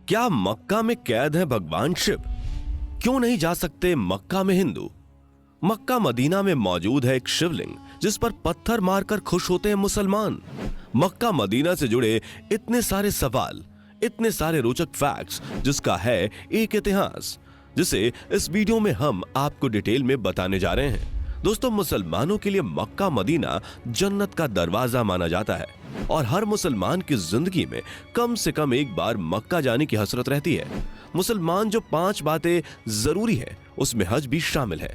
क्या मक्का में कैद है भगवान शिव? क्यों नहीं जा सकते मक्का में हिंदू? मक्का मदीना में मौजूद है एक शिवलिंग जिस पर पत्थर मारकर खुश होते हैं मुसलमान। मक्का मदीना से जुड़े इतने सारे सवाल, इतने सारे रोचक फैक्ट्स, जिसका है एक इतिहास, जिसे इस वीडियो में हम आपको डिटेल में बताने जा रहे हैं। दोस्तों, मुसलमानों के लिए मक्का मदीना जन्नत का दरवाजा माना जाता है और हर मुसलमान की जिंदगी में कम से कम एक बार मक्का जाने की हसरत रहती है। मुसलमान जो 5 बातें जरूरी है उसमें हज भी शामिल है,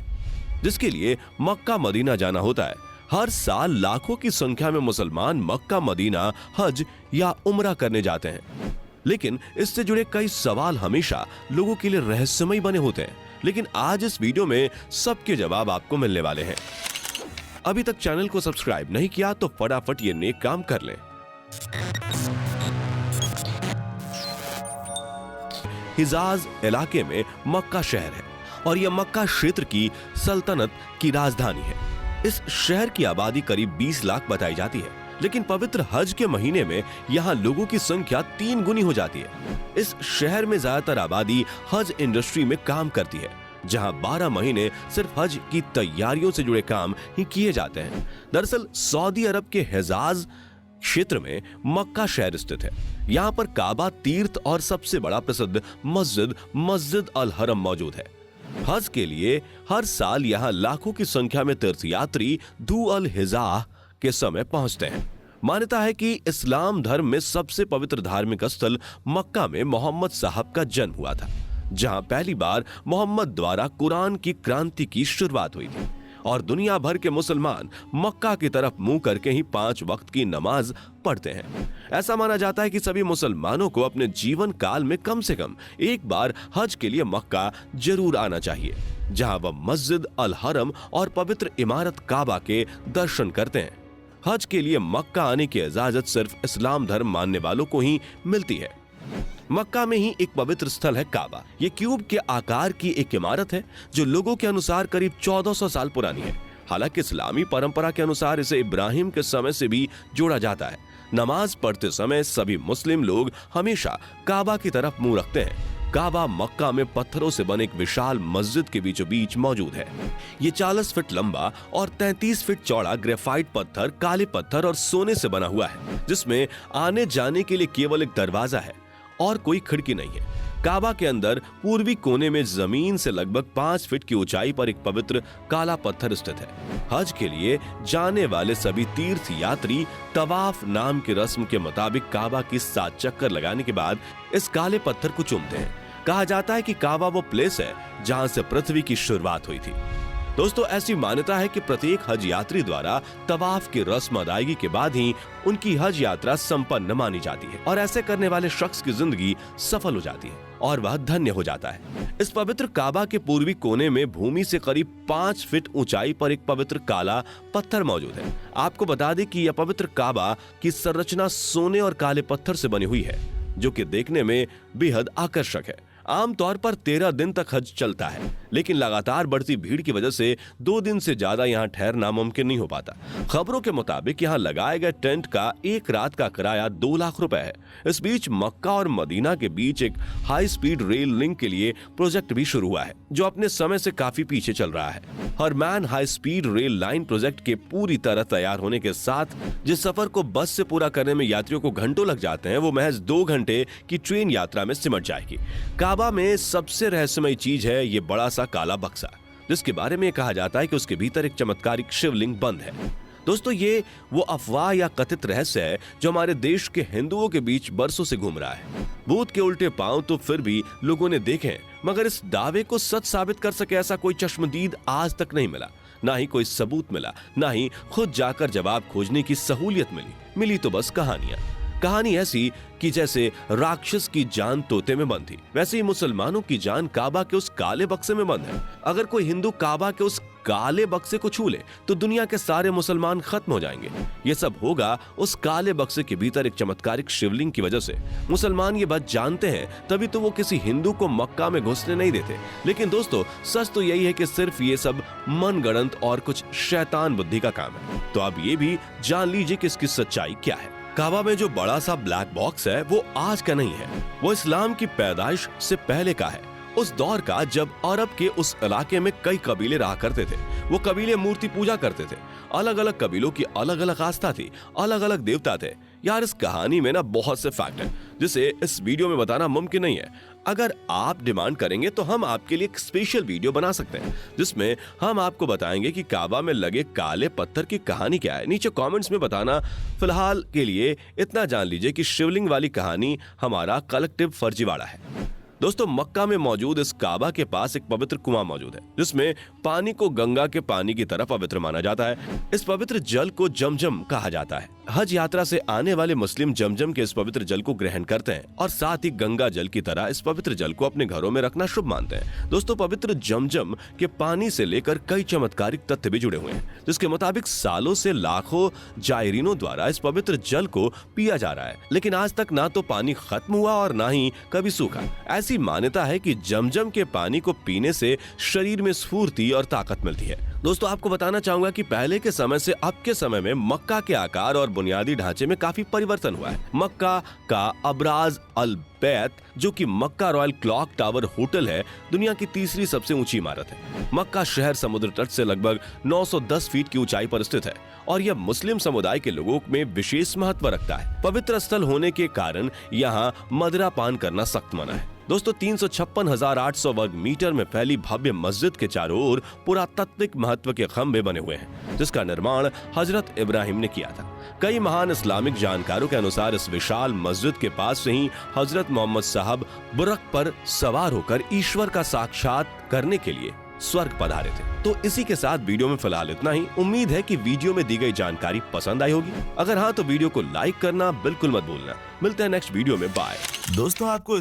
जिसके लिए मक्का मदीना जाना होता है। हर साल लाखों की संख्या में मुसलमान मक्का मदीना हज या उम्रा करने जाते हैं, लेकिन इससे जुड़े कई सवाल हमेशा लोगों के लिए रहस्यमय बने होते हैं। लेकिन आज इस वीडियो में सबके जवाब आपको मिलने वाले हैं। अभी तक चैनल को सब्सक्राइब नहीं किया तो फटाफट ये नेक काम कर लें। हिजाज इलाके में मक्का शहर है और यह मक्का क्षेत्र की सल्तनत की राजधानी है। इस शहर की आबादी करीब 20 लाख बताई जाती है, लेकिन पवित्र हज के महीने में यहाँ लोगों की संख्या 3 गुनी हो जाती है। इस शहर में ज्यादातर आबादी हज इंडस्ट्री में काम करती है, जहाँ 12 महीने सिर्फ हज की तैयारियों से जुड़े काम ही किए जाते हैं। दरअसल सऊदी अरब के हिजाज क्षेत्र में मक्का शहर स्थित है। यहाँ पर काबा तीर्थ और सबसे बड़ा प्रसिद्ध मस्जिद अल हरम मौजूद है। हज के लिए हर साल यहाँ लाखों की संख्या में तीर्थयात्री धू अल हिजाह के समय पहुंचते हैं। मान्यता है कि इस्लाम धर्म में सबसे पवित्र धार्मिक स्थल मक्का में मोहम्मद साहब का जन्म हुआ था, जहां पहली बार मोहम्मद द्वारा कुरान की क्रांति की शुरुआत हुई थी और दुनिया भर के मुसलमान मक्का की तरफ मुंह करके ही 5 वक्त की नमाज पढ़ते हैं। ऐसा माना जाता है कि सभी मुसलमानों को अपने जीवन काल में कम से कम एक बार हज के लिए मक्का जरूर आना चाहिए, जहां वह मस्जिद अल हरम और पवित्र इमारत काबा के दर्शन करते हैं। हज के लिए मक्का आने की इजाजत सिर्फ इस्लाम धर्म मानने वालों को ही मिलती है। मक्का में ही एक पवित्र स्थल है काबा। ये क्यूब के आकार की एक इमारत है जो लोगों के अनुसार करीब 1400 साल पुरानी है। हालांकि इस्लामी परंपरा के अनुसार इसे इब्राहिम के समय से भी जोड़ा जाता है। नमाज पढ़ते समय सभी मुस्लिम लोग हमेशा काबा की तरफ मुंह रखते हैं। काबा मक्का में पत्थरों से बने एक विशाल मस्जिद के बीचों बीच मौजूद है। ये 40 फीट लंबा और 33 फीट चौड़ा ग्रेफाइट पत्थर, काले पत्थर और सोने से बना हुआ है, जिसमें आने जाने के लिए केवल एक दरवाजा है और कोई खिड़की नहीं है। काबा के अंदर पूर्वी कोने में जमीन से लगभग 5 फीट की ऊंचाई पर एक पवित्र काला पत्थर स्थित है। हज के लिए जाने वाले सभी तीर्थ यात्री तवाफ नाम की रस्म के मुताबिक काबा की 7 चक्कर लगाने के बाद इस काले पत्थर को चूमते हैं। कहा जाता है कि काबा वो प्लेस है जहां से पृथ्वी की शुरुआत हुई थी। दोस्तों, ऐसी मान्यता है कि प्रत्येक हज यात्री द्वारा तवाफ की रस्म अदायगी के बाद ही उनकी हज यात्रा संपन्न मानी जाती है और ऐसे करने वाले शख्स की जिंदगी सफल हो जाती है और वह धन्य हो जाता है। इस पवित्र काबा के पूर्वी कोने में भूमि से करीब 5 फीट ऊंचाई पर एक पवित्र काला पत्थर मौजूद है। आपको बता दें कि यह पवित्र काबा की संरचना सोने और काले पत्थर से बनी हुई है, जो कि देखने में बेहद आकर्षक है। आमतौर पर 13 दिन तक हज चलता है, लेकिन लगातार बढ़ती भीड़ की वजह से 2 दिन से ज्यादा यहाँ ठहरना मुमकिन नहीं हो पाता। खबरों के मुताबिक यहाँ लगाए गए टेंट का एक रात का किराया 2 लाख रुपए है। इस बीच मक्का और मदीना के बीच एक हाई स्पीड रेल लिंक के लिए प्रोजेक्ट भी शुरू हुआ है, जो अपने समय से काफी पीछे चल रहा है। Haramain high speed rail line project के पूरी तरह तैयार होने के साथ जिस सफर को बस से पूरा करने में यात्रियों को घंटों लग जाते हैं, वो महज 2 घंटे की ट्रेन यात्रा में सिमट जाएगी। काबा में सबसे रहस्यमय चीज है ये बड़ा सा काला बक्सा, जिसके बारे में कहा जाता है कि उसके भीतर एक चमत्कारिक शिवलिंग बंद है। दोस्तों, ये वो अफवाह या कथित रहस्य है जो हमारे देश के हिंदुओं के बीच बरसों से घूम रहा है। भूत के उल्टे पांव तो फिर भी लोगों ने देखे, मगर इस दावे को सच साबित कर सके ऐसा कोई चश्मदीद आज तक नहीं मिला। ना ही कोई सबूत मिला, ना ही खुद जाकर जवाब खोजने की सहूलियत मिली तो बस कहानियां। कहानी ऐसी कि जैसे राक्षस की जान तोते में बंद थी, वैसे ही मुसलमानों की जान काबा के उस काले बक्से में बंद है। अगर कोई हिंदू काबा के उस काले बक्से को छू ले तो दुनिया के सारे मुसलमान खत्म हो जाएंगे। ये सब होगा उस काले बक्से के भीतर एक चमत्कारिक शिवलिंग की वजह से। मुसलमान ये बात जानते हैं, तभी तो वो किसी हिंदू को मक्का में घुसने नहीं देते। लेकिन दोस्तों, सच तो यही है कि सिर्फ ये सब मनगढ़ंत और कुछ शैतान बुद्धि का काम है। तो अब ये भी जान लीजिए कि इसकी सच्चाई क्या है। काबा में जो बड़ा सा ब्लैक बॉक्स है वो आज का नहीं है, वो इस्लाम की पैदाइश से पहले का है। उस दौर का जब अरब के उस इलाके में कई कबीले रहा करते थे। वो कबीले मूर्ति पूजा करते थे। अलग अलग कबीलों की अलग अलग आस्था थी, अलग अलग देवता थे। यार इस कहानी में ना बहुत से फैक्ट हैं जिसे इस वीडियो में बताना मुमकिन नहीं है। अगर आप डिमांड करेंगे तो हम आपके लिए एक स्पेशल वीडियो बना सकते हैं जिसमें हम आपको बताएंगे कि काबा में लगे काले पत्थर की कहानी क्या है। नीचे कमेंट्स में बताना। फिलहाल के लिए इतना जान लीजिए कि शिवलिंग वाली कहानी हमारा कलेक्टिव फर्जीवाड़ा है। दोस्तों, मक्का में मौजूद इस काबा के पास एक पवित्र कुआं मौजूद है जिसमें पानी को गंगा के पानी की तरह पवित्र माना जाता है। इस पवित्र जल को जमजम कहा जाता है। हज यात्रा से आने वाले मुस्लिम जमजम के इस पवित्र जल को ग्रहण करते हैं और साथ ही गंगा जल की तरह इस पवित्र जल को अपने घरों में रखना शुभ मानते हैं। दोस्तों, पवित्र जमजम के पानी से लेकर कई चमत्कारिक तथ्य भी जुड़े हुए हैं जिसके मुताबिक सालों से लाखों जायरीनों द्वारा इस पवित्र जल को पिया जा रहा है, लेकिन आज तक ना तो पानी खत्म हुआ और ना ही कभी सूखा। ऐसी मान्यता है कि जमजम के पानी को पीने से शरीर में स्फूर्ति और ताकत मिलती है। दोस्तों, आपको बताना चाहूंगा कि पहले के समय से अब के समय में मक्का के आकार और बुनियादी ढांचे में काफी परिवर्तन हुआ है। मक्का का अबराज अल बैत, जो कि मक्का रॉयल क्लॉक टावर होटल है, दुनिया की तीसरी सबसे ऊंची इमारत है। मक्का शहर समुद्र तट से लगभग 910 फीट की ऊंचाई पर स्थित है और यह मुस्लिम समुदाय के लोगों में विशेष महत्व रखता है। पवित्र स्थल होने के कारण यहाँ मदिरा पान करना सख्त मना है। दोस्तों, 356,800 वर्ग मीटर में फैली भव्य मस्जिद के चारों ओर पुरातात्विक महत्व के खंभे बने हुए हैं जिसका निर्माण हजरत इब्राहिम ने किया था। कई महान इस्लामिक जानकारों के अनुसार इस विशाल मस्जिद के पास से ही हजरत मोहम्मद साहब बुरक पर सवार होकर ईश्वर का साक्षात करने के लिए स्वर्ग पधारे थे। तो इसी के साथ वीडियो में फिलहाल इतना ही। उम्मीद है कि वीडियो में दी गई जानकारी पसंद आई होगी। अगर हाँ तो वीडियो को लाइक करना बिल्कुल मत भूलना। मिलते हैं नेक्स्ट वीडियो में। बाय। दोस्तों, आपको